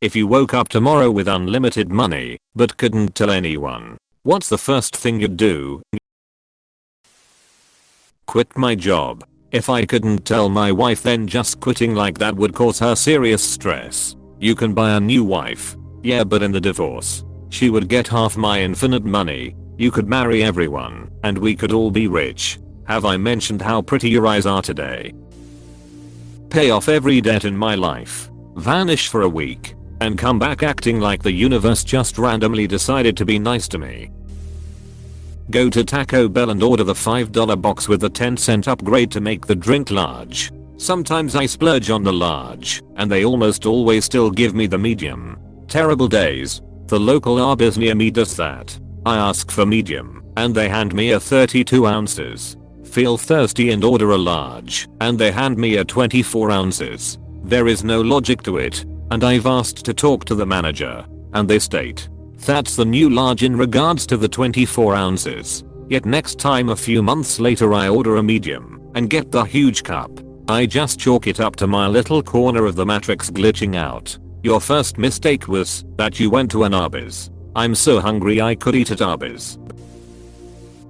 If you woke up tomorrow with unlimited money, but couldn't tell anyone, what's the first thing you'd do? Quit my job. If I couldn't tell my wife, then just quitting like that would cause her serious stress. You can buy a new wife. Yeah, but in the divorce, she would get half my infinite money. You could marry everyone, and we could all be rich. Have I mentioned how pretty your eyes are today? Pay off every debt in my life. Vanish for a week. And come back acting like the universe just randomly decided to be nice to me. Go to Taco Bell and order the $5 box with the 10-cent upgrade to make the drink large. Sometimes I splurge on the large, and they almost always still give me the medium. Terrible days. The local Arby's near me does that. I ask for medium, and they hand me a 32 ounces. Feel thirsty and order a large, and they hand me a 24 ounces. There is no logic to it. And I've asked to talk to the manager, and they state, that's the new large in regards to the 24 ounces. Yet next time a few months later I order a medium, and get the huge cup. I just chalk it up to my little corner of the matrix glitching out. Your first mistake was that you went to an Arby's. I'm so hungry I could eat at Arby's.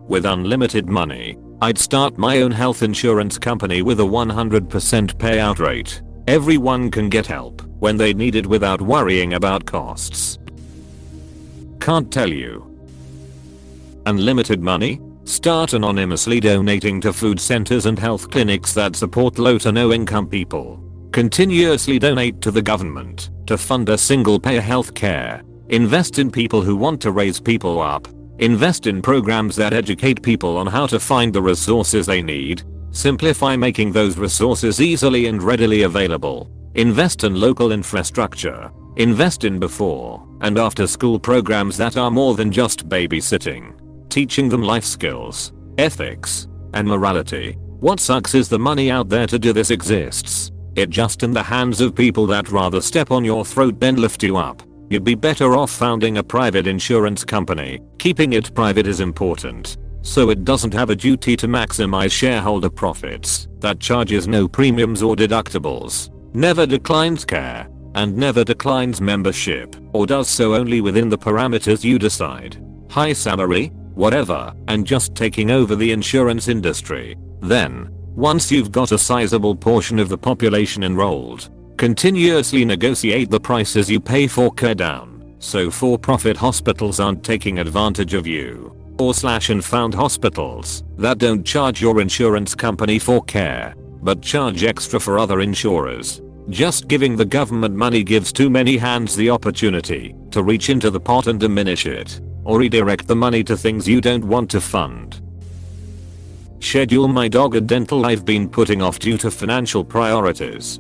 With unlimited money, I'd start my own health insurance company with a 100% payout rate. Everyone can get help when they need it without worrying about costs. Can't tell you. Unlimited money? Start anonymously donating to food centers and health clinics that support low to no income people. Continuously donate to the government to fund a single payer health care. Invest in people who want to raise people up. Invest in programs that educate people on how to find the resources they need. Simplify making those resources easily and readily available. Invest in local infrastructure. Invest in before and after school programs that are more than just babysitting. Teaching them life skills, ethics, and morality. What sucks is the money out there to do this exists. It just in the hands of people that rather step on your throat than lift you up. You'd be better off founding a private insurance company. Keeping it private is important, so it doesn't have a duty to maximize shareholder profits, that charges no premiums or deductibles, never declines care, and never declines membership, or does so only within the parameters you decide. High salary, whatever, and just taking over the insurance industry. Then, once you've got a sizable portion of the population enrolled, continuously negotiate the prices you pay for care down, so for-profit hospitals aren't taking advantage of you. Or slash and found hospitals that don't charge your insurance company for care, but charge extra for other insurers. Just giving the government money gives too many hands the opportunity to reach into the pot and diminish it, or redirect the money to things you don't want to fund. Schedule my dog a dental I've been putting off due to financial priorities.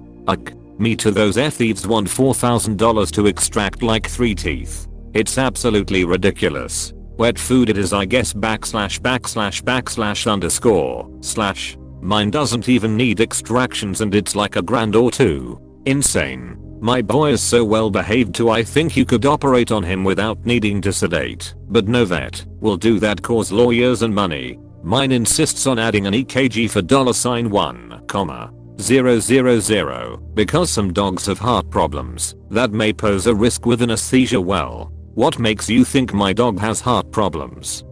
Me too. Those thieves want $4,000 to extract like 3 teeth. It's absolutely ridiculous. Wet food it is I guess / / Mine doesn't even need extractions and it's like $1,000 or $2,000. Insane. My boy is so well behaved too, I think you could operate on him without needing to sedate. But no vet will do that cause lawyers and money. Mine insists on adding an EKG for $1,000,000 because some dogs have heart problems that may pose a risk with anesthesia. Well, what makes you think my dog has heart problems?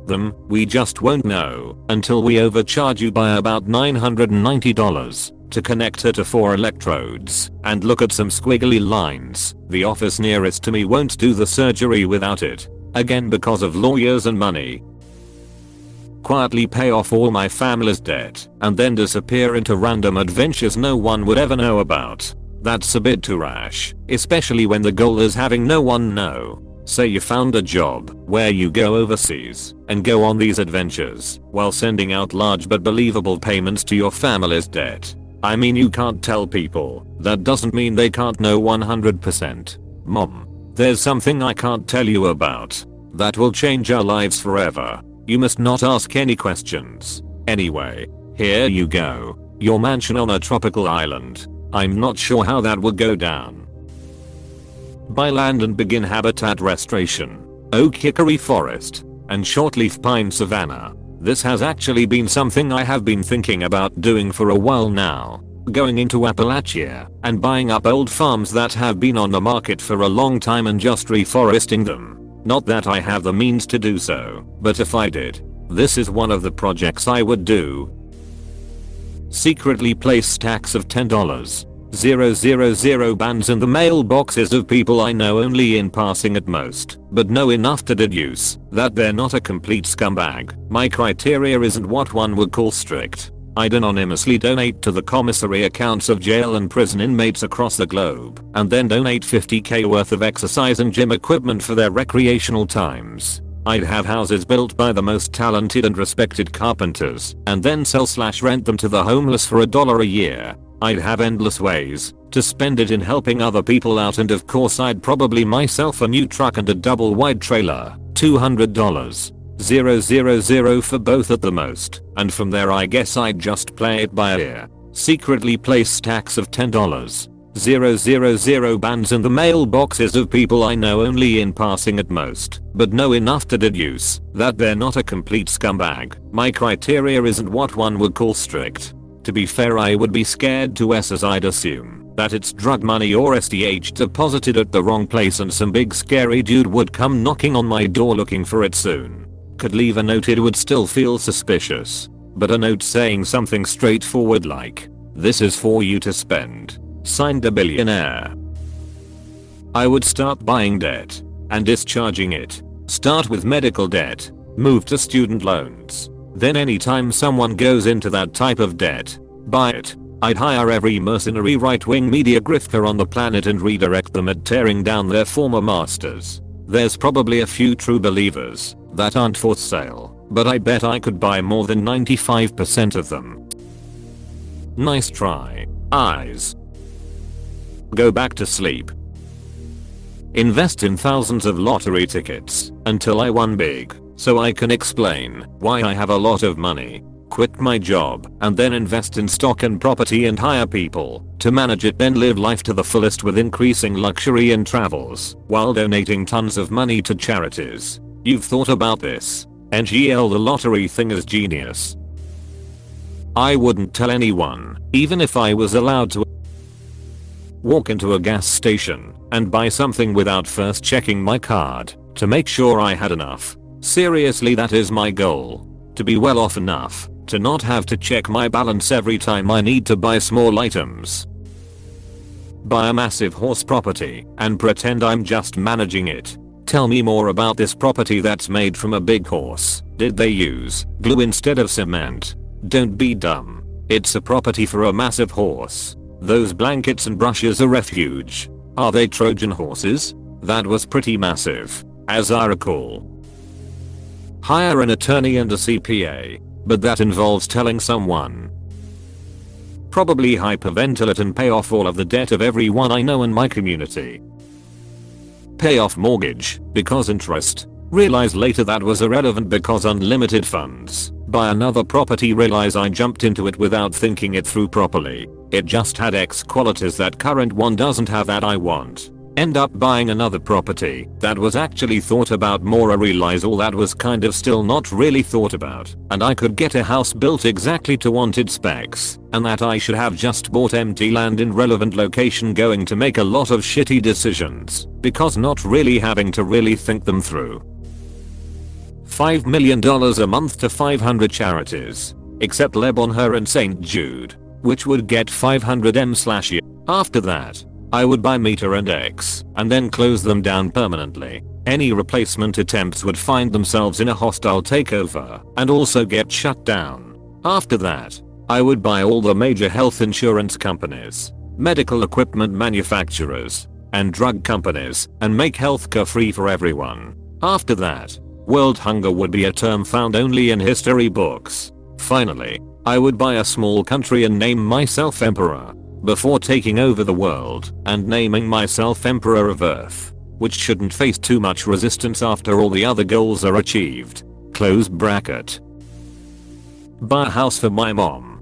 We just won't know until we overcharge you by about $990 to connect her to 4 electrodes and look at some squiggly lines. The office nearest to me won't do the surgery without it. Again because of lawyers and money. Quietly pay off all my family's debt and then disappear into random adventures no one would ever know about. That's a bit too rash, especially when the goal is having no one know. Say you found a job where you go overseas and go on these adventures while sending out large but believable payments to your family's debt. I mean, you can't tell people. That doesn't mean they can't know 100%. Mom, there's something I can't tell you about that will change our lives forever. You must not ask any questions. Anyway, here you go. Your mansion on a tropical island. I'm not sure how that would go down. Buy land and begin habitat restoration. Oak hickory forest and shortleaf pine savanna. This has actually been something I have been thinking about doing for a while now. going into Appalachia and buying up old farms that have been on the market for a long time and just reforesting them. Not that I have the means to do so, but if I did, this is one of the projects I would do. Secretly place stacks of $10,000 bands in the mailboxes of people I know only in passing at most, but know enough to deduce that they're not a complete scumbag. My criteria isn't what one would call strict. I'd anonymously donate to the commissary accounts of jail and prison inmates across the globe, and then donate $50,000 worth of exercise and gym equipment for their recreational times. I'd have houses built by the most talented and respected carpenters, and then sell/rent them to the homeless for $1 a year. I'd have endless ways to spend it in helping other people out, and of course I'd probably myself a new truck and a double wide trailer. $200,000 for both at the most, and from there I guess I'd just play it by ear. Secretly place stacks of $10,000 bands in the mailboxes of people I know only in passing at most, but know enough to deduce that they're not a complete scumbag. My criteria isn't what one would call strict. To be fair, I would be scared to as I'd assume that it's drug money or SDH deposited at the wrong place and some big scary dude would come knocking on my door looking for it soon. Could leave a note, it would still feel suspicious, but a note saying something straightforward like, "This is for you to spend. Signed a billionaire." I would start buying debt and discharging it. Start with medical debt, move to student loans. Then anytime someone goes into that type of debt, buy it. I'd hire every mercenary right-wing media grifter on the planet and redirect them at tearing down their former masters. There's probably a few true believers that aren't for sale, but I bet I could buy more than 95% of them. Nice try. Eyes. Go back to sleep. Invest in thousands of lottery tickets until I won big, so I can explain why I have a lot of money. Quit my job and then invest in stock and property and hire people to manage it, then live life to the fullest with increasing luxury and travels while donating tons of money to charities. You've thought about this? NGL, the lottery thing is genius. I wouldn't tell anyone, even if I was allowed to walk into a gas station and buy something without first checking my card to make sure I had enough. Seriously, that is my goal. To be well off enough to not have to check my balance every time I need to buy small items. Buy a massive horse property and pretend I'm just managing it. Tell me more about this property that's made from a big horse. Did they use glue instead of cement? Don't be dumb. It's a property for a massive horse. Those blankets and brushes are refuge. Are they Trojan horses? That was pretty massive, as I recall. Hire an attorney and a CPA, but that involves telling someone. Probably hyperventilate and pay off all of the debt of everyone I know in my community. Pay off mortgage, because interest. Realize later that was irrelevant because unlimited funds. Buy another property, realize I jumped into it without thinking it through properly. It just had X qualities that current one doesn't have that I want. End up buying another property that was actually thought about more. I realize all that was kind of still not really thought about, and I could get a house built exactly to wanted specs, and that I should have just bought empty land in relevant location, going to make a lot of shitty decisions because not really having to really think them through. $5 million a month to 500 charities, except Lebanon and St. Jude, which would get $500,000/year. After that, I would buy Meter and X and then close them down permanently. Any replacement attempts would find themselves in a hostile takeover and also get shut down. After that, I would buy all the major health insurance companies, medical equipment manufacturers, and drug companies and make healthcare free for everyone. After that, world hunger would be a term found only in history books. Finally, I would buy a small country and name myself emperor, before taking over the world and naming myself Emperor of Earth, which shouldn't face too much resistance after all the other goals are achieved. Close bracket. Buy a house for my mom.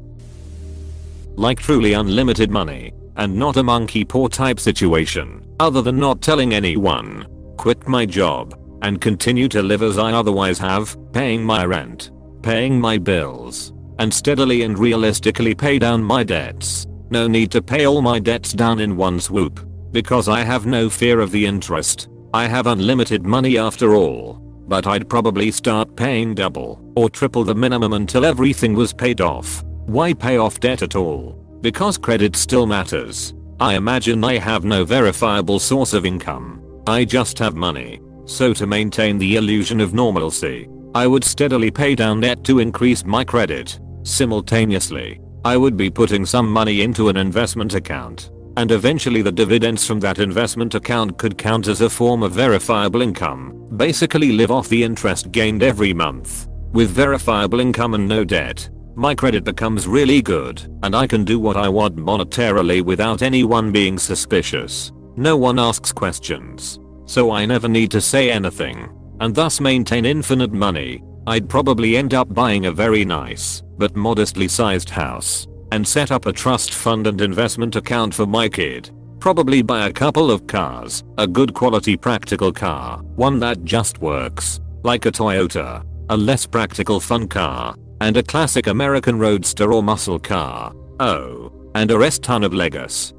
Like truly unlimited money, and not a monkey poor type situation, other than not telling anyone. Quit my job and continue to live as I otherwise have, paying my rent, paying my bills, and steadily and realistically pay down my debts. No need to pay all my debts down in one swoop. Because I have no fear of the interest. I have unlimited money after all. But I'd probably start paying double or triple the minimum until everything was paid off. Why pay off debt at all? Because credit still matters. I imagine I have no verifiable source of income. I just have money. So to maintain the illusion of normalcy, I would steadily pay down debt to increase my credit. Simultaneously, I would be putting some money into an investment account. And eventually the dividends from that investment account could count as a form of verifiable income. Basically live off the interest gained every month. With verifiable income and no debt, my credit becomes really good, and I can do what I want monetarily without anyone being suspicious. No one asks questions. So I never need to say anything, and thus maintain infinite money. I'd probably end up buying a very nice, but modestly sized house, and set up a trust fund and investment account for my kid. Probably buy a couple of cars, a good quality practical car, one that just works, like a Toyota, a less practical fun car, and a classic American roadster or muscle car. Oh, and a rest ton of Legos.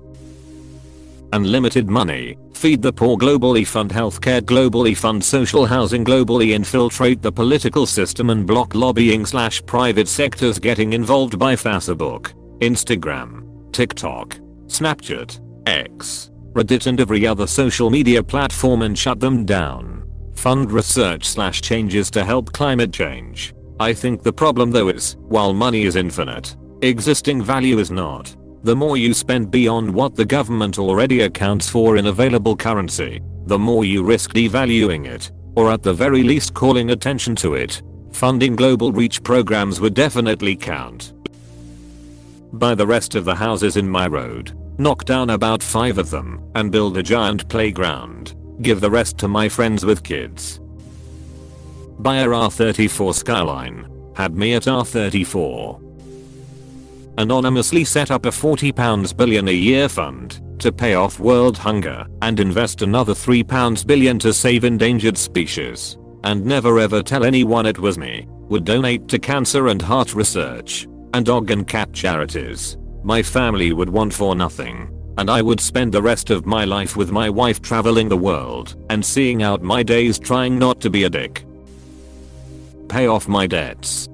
Unlimited money, feed the poor globally, fund healthcare globally, fund social housing globally, infiltrate the political system and block lobbying / private sectors getting involved by Facebook, Instagram, TikTok, Snapchat, X, Reddit and every other social media platform and shut them down. Fund research / changes to help climate change. I think the problem though is, while money is infinite, existing value is not. The more you spend beyond what the government already accounts for in available currency, the more you risk devaluing it, or at the very least calling attention to it. Funding global reach programs would definitely count. Buy the rest of the houses in my road, knock down about 5 of them, and build a giant playground. Give the rest to my friends with kids. Buy a R34 Skyline. Had me at R34. Anonymously set up a £40 billion a year fund to pay off world hunger and invest another £3 billion to save endangered species. And never ever tell anyone it was me. Would donate to cancer and heart research and dog and cat charities. My family would want for nothing. And I would spend the rest of my life with my wife traveling the world and seeing out my days trying not to be a dick. Pay off my debts.